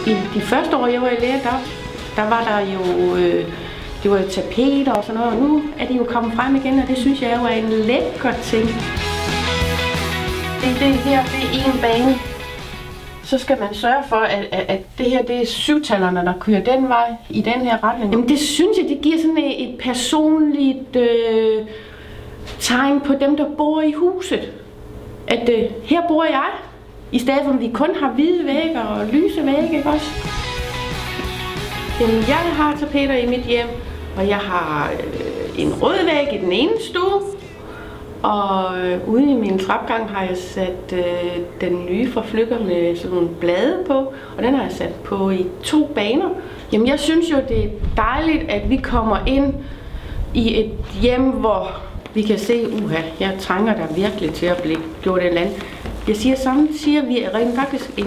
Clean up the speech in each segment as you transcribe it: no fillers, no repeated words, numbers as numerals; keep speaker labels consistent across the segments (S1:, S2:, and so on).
S1: I de første år, jeg var i lære, der var der jo det var jo tapeter og sådan noget, og nu er de jo kommet frem igen, og det synes jeg jo er en lækker ting. Det her, det er en bane. Så skal man sørge for, at det her, det er syvtallerne, der kører den vej, i den her retning. Jamen det synes jeg, det giver sådan et personligt tegn på dem, der bor i huset. At her bor jeg, i stedet for at vi kun har hvide vægge og lyse vægge, ikke også? Jamen jeg har tapeter i mit hjem, og jeg har en rød væg i den ene stue. Og ude i min trapgang har jeg sat den nye fra Flügger med sådan nogle blade på, og den har jeg sat på i 2 baner. Jamen jeg synes jo, det er dejligt, at vi kommer ind i et hjem, hvor vi kan se, jeg trænger der virkelig til at blive gjort et eller andet. Jeg siger, vi er rent faktisk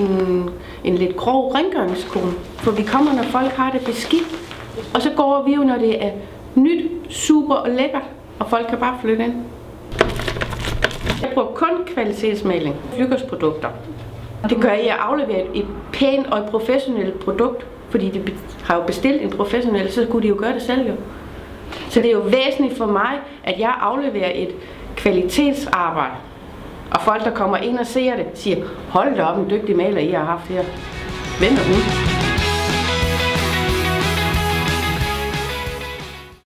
S1: en lidt grov rengøringskone, for vi kommer, når folk har det beskidt, og så går vi jo, når det er nyt, super og lækkert, og folk kan bare flytte ind. Jeg bruger kun kvalitetsmaling, Flüggers produkter. Det gør jeg, at aflevere et pænt og et professionelt produkt, fordi de har jo bestilt en professionel, så kunne de jo gøre det selv jo. Så det er jo væsentligt for mig, at jeg afleverer et kvalitetsarbejde. Og folk, der kommer ind og ser det, siger, hold da op, en dygtig maler, I har haft her. Hvem er hun?